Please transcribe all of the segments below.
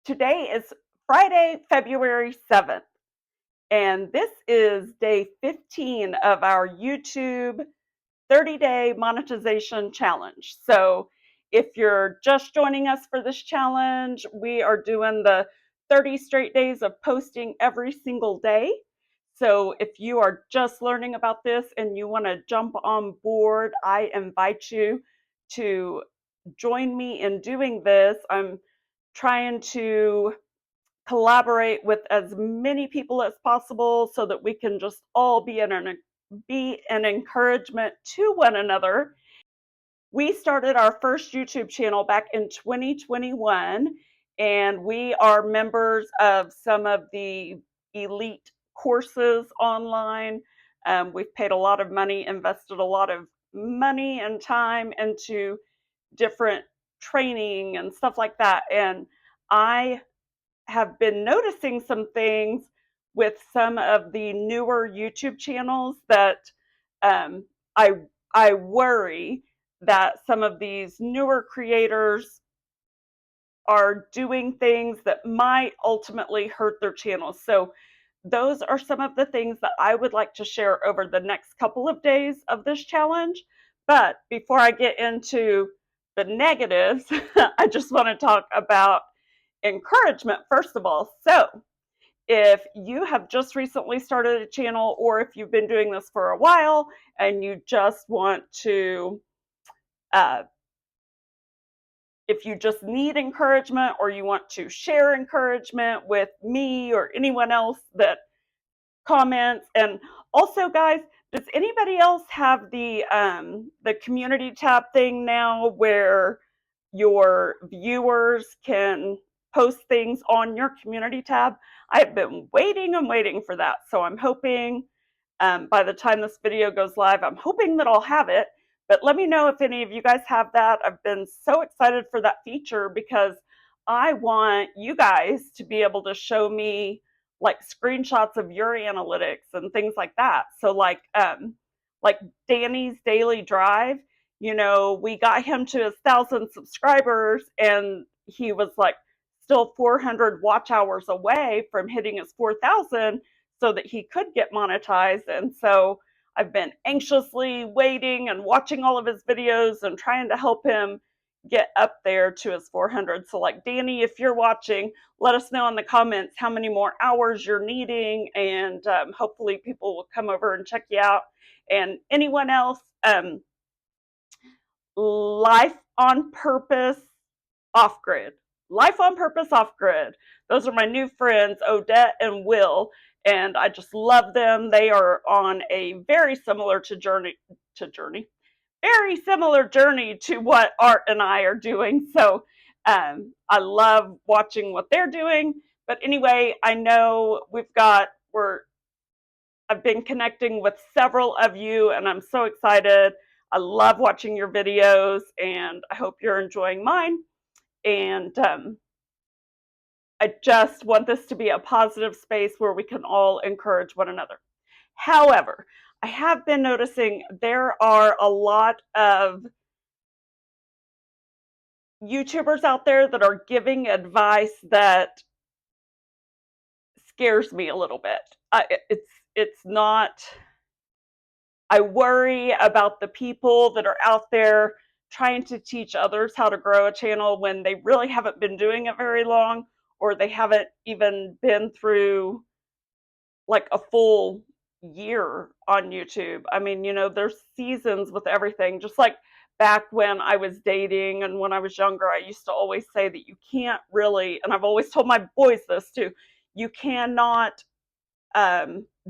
Today is Friday, February 7th, and this is day 15 of our YouTube 30-day monetization challenge. So if you're just joining us for this challenge, we are doing the 30 straight days of posting every single day. So if you are just learning about this and you want to jump on board, I invite you to join me in doing this. I'm trying to collaborate with as many people as possible so that we can just all be an encouragement to one another. We started our first YouTube channel back in 2021, and we are members of some of the elite courses online. We've paid a lot of money, invested a lot of money and time into different training and stuff like that. And I have been noticing some things with some of the newer YouTube channels that um, I I worry that some of these newer creators are doing things that might ultimately hurt their channels. So those are some of the things that I would like to share over the next couple of days of this challenge. But before I get into the negatives, I just want to talk about encouragement first of all. So if you have just recently started a channel, or if you've been doing this for a while and you just want to uh, if you just need encouragement, or you want to share encouragement with me or anyone else that comments. And also, guys, does anybody else have the community tab thing now where your viewers can post things on your community tab? I have been waiting and waiting for that, so I'm hoping by the time this video goes live, I'm hoping that I'll have it. But let me know if any of you guys have that. I've been so excited for that feature because I want you guys to be able to show me like screenshots of your analytics and things like that. So like Danny's Daily Drive, you know, we got him to 1,000 subscribers, and he was like still 400 watch hours away from hitting his 4,000 so that he could get monetized. And so I've been anxiously waiting and watching all of his videos and trying to help him get up there to his 400. So like Danny, if you're watching, let us know in the comments how many more hours you're needing, and hopefully people will come over and check you out. And anyone else, Life on Purpose Off Grid. Life on Purpose Off Grid. Those are my new friends, Odette and Will, and I just love them. They are on a very similar very similar journey to what Art and I are doing. So I love watching what they're doing. But anyway, I know I've been connecting with several of you, and I'm so excited. I love watching your videos, and I hope you're enjoying mine. And I just want this to be a positive space where we can all encourage one another. However, I have been noticing there are a lot of YouTubers out there that are giving advice that scares me a little bit. It's not. I worry about the people that are out there trying to teach others how to grow a channel when they really haven't been doing it very long, or they haven't even been through like a full year on YouTube. I mean, you know, there's seasons with everything. Just like back when I was dating and when I was younger, I used to always say that you can't really, and I've always told my boys this too, you cannot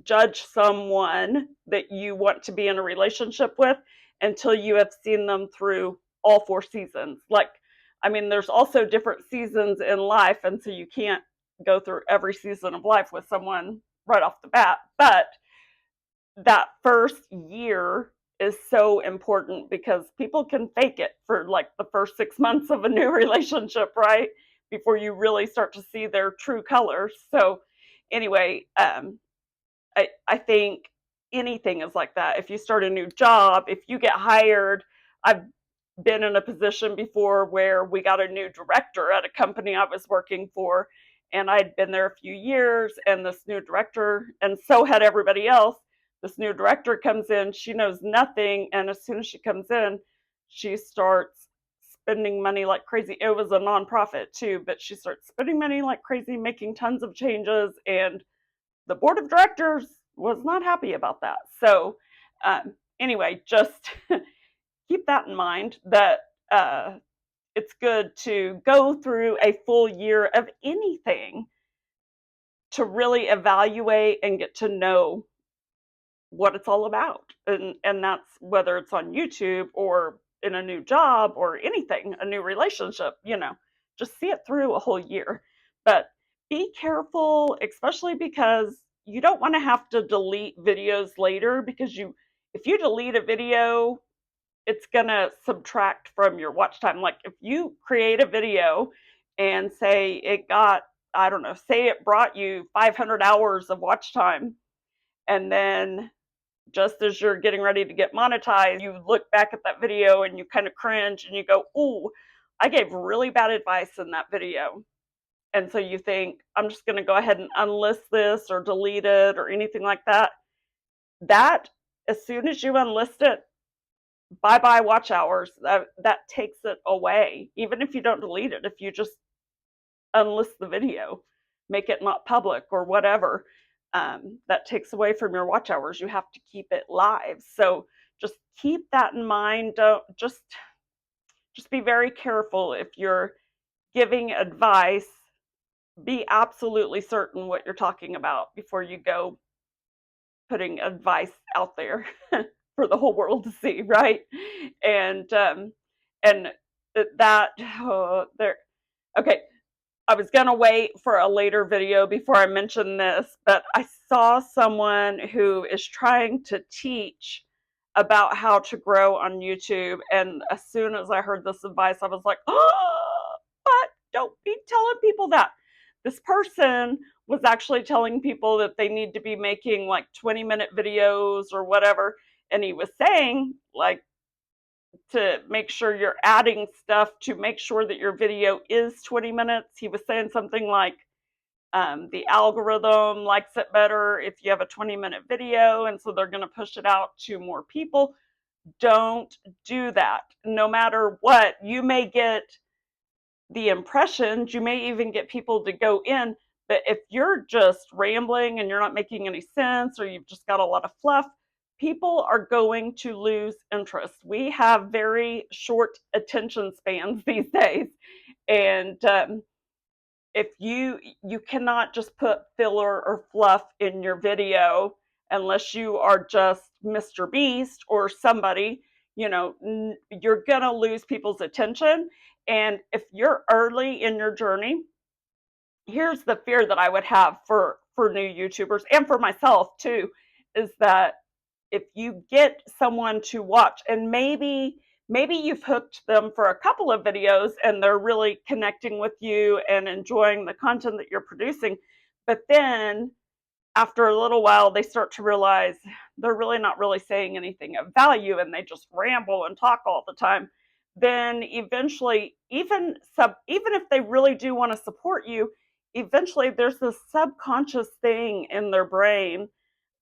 judge someone that you want to be in a relationship with until you have seen them through all 4 seasons. Like, I mean, there's also different seasons in life, and so you can't go through every season of life with someone right off the bat. But that first year is so important because people can fake it for like the first 6 months of a new relationship, right? Before you really start to see their true colors. So, anyway, I think anything is like that. If you start a new job, if you get hired, I've been in a position before where we got a new director at a company I was working for, and I'd been there a few years, and this new director, and so had everybody else, this new director comes in, she knows nothing, and as soon as she comes in, she starts spending money like crazy. It was a nonprofit too, but she starts spending money like crazy, making tons of changes, and the board of directors was not happy about that. So anyway, just keep that in mind, that it's good to go through a full year of anything to really evaluate and get to know what it's all about. And that's whether it's on YouTube or in a new job or anything, a new relationship, just see it through a whole year. But be careful, especially because you don't want to have to delete videos later, because if you delete a video, it's going to subtract from your watch time. Like if you create a video and say it got, I don't know, say it brought you 500 hours of watch time, and then just as you're getting ready to get monetized, you look back at that video and you kind of cringe and you go, "Ooh, I gave really bad advice in that video." And so you think, "I'm just going to go ahead and unlist this or delete it or anything like that." That, as soon as you unlist it, bye bye watch hours. That takes it away. Even if you don't delete it, if you just unlist the video, make it not public or whatever, that takes away from your watch hours. You have to keep it live. So just keep that in mind. Don't just be very careful if you're giving advice. Be absolutely certain what you're talking about before you go putting advice out there for the whole world to see, right? And that there. Okay, I was gonna wait for a later video before I mention this, but I saw someone who is trying to teach about how to grow on YouTube, and as soon as I heard this advice, I was like, "Oh, but don't be telling people that." This person was actually telling people that they need to be making like 20-minute videos or whatever, and he was saying like to make sure you're adding stuff to make sure that your video is 20 minutes. He was saying something like the algorithm likes it better if you have a 20-minute video, and so they're going to push it out to more people. Don't do that. No matter what, you may get the impressions, you may even get people to go in, but if you're just rambling and you're not making any sense, or you've just got a lot of fluff, people are going to lose interest. We have very short attention spans these days, and if you cannot just put filler or fluff in your video unless you are just Mr. Beast or somebody, you're gonna lose people's attention. And if you're early in your journey, here's the fear that I would have for new YouTubers and for myself too, is that if you get someone to watch, and maybe you've hooked them for a couple of videos and they're really connecting with you and enjoying the content that you're producing, but then after a little while they start to realize they're really not really saying anything of value and they just ramble and talk all the time, then eventually, even if they really do want to support you, eventually there's this subconscious thing in their brain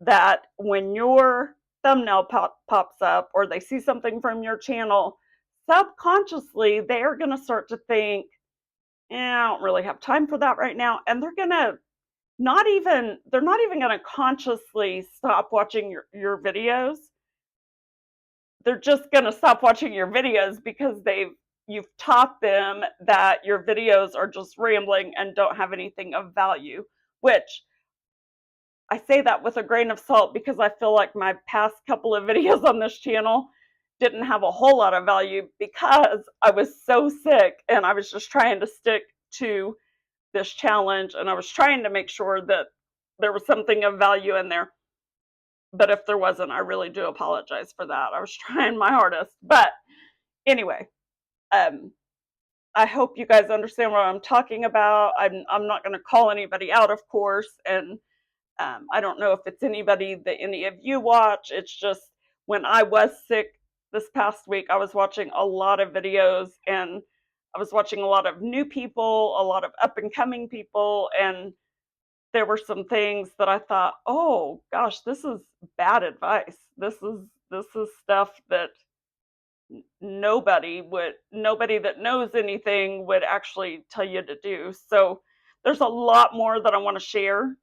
that when your thumbnail pops up or they see something from your channel, subconsciously they're going to start to think, I don't really have time for that right now. And they're not even going to consciously stop watching your videos. They're just going to stop watching your videos because you've taught them that your videos are just rambling and don't have anything of value, which I say that with a grain of salt because I feel like my past couple of videos on this channel didn't have a whole lot of value because I was so sick and I was just trying to stick to this challenge, and I was trying to make sure that there was something of value in there. But if there wasn't, I really do apologize for that. I was trying my hardest. But anyway, I hope you guys understand what I'm talking about. I'm not going to call anybody out, of course, and I don't know if it's anybody that any of you watch. It's just when I was sick this past week, I was watching a lot of videos, and I was watching a lot of new people, a lot of up and coming people, and there were some things that I thought, oh gosh, this is bad advice. This is stuff that nobody that knows anything would actually tell you to do. So there's a lot more that I want to share,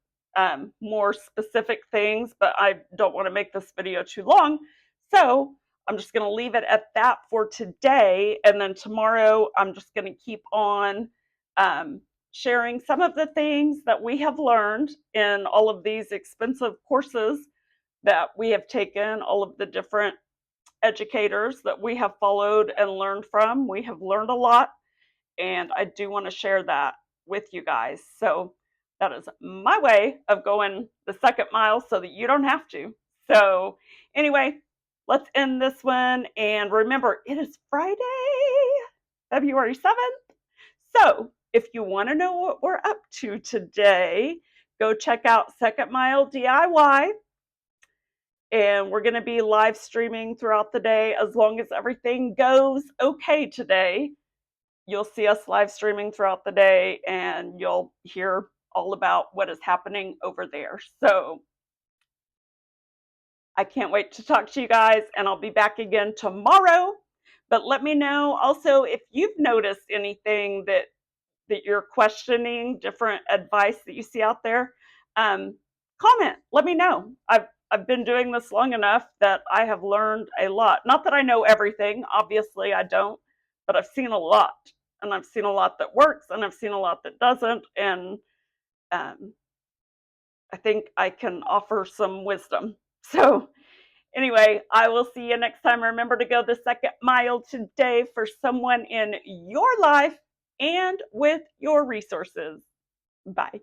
more specific things, but I don't want to make this video too long. So I'm just going to leave it at that for today. And then tomorrow, I'm just going to keep on sharing some of the things that we have learned in all of these expensive courses that we have taken, all of the different educators that we have followed and learned from. We have learned a lot, and I do want to share that with you guys. So that is my way of going the second mile so that you don't have to. So anyway, let's end this one. And remember, it is Friday, February 7th. So if you want to know what we're up to today, go check out Second Mile DIY. And we're going to be live streaming throughout the day. As long as everything goes okay today, you'll see us live streaming throughout the day, and you'll hear all about what is happening over there. So I can't wait to talk to you guys, and I'll be back again tomorrow. But let me know also if you've noticed anything that you're questioning, different advice that you see out there. Comment, let me know. I've been doing this long enough that I have learned a lot. Not that I know everything, obviously I don't, but I've seen a lot. And I've seen a lot that works, and I've seen a lot that doesn't. And I think I can offer some wisdom. So anyway, I will see you next time. Remember to go the second mile today for someone in your life and with your resources. Bye.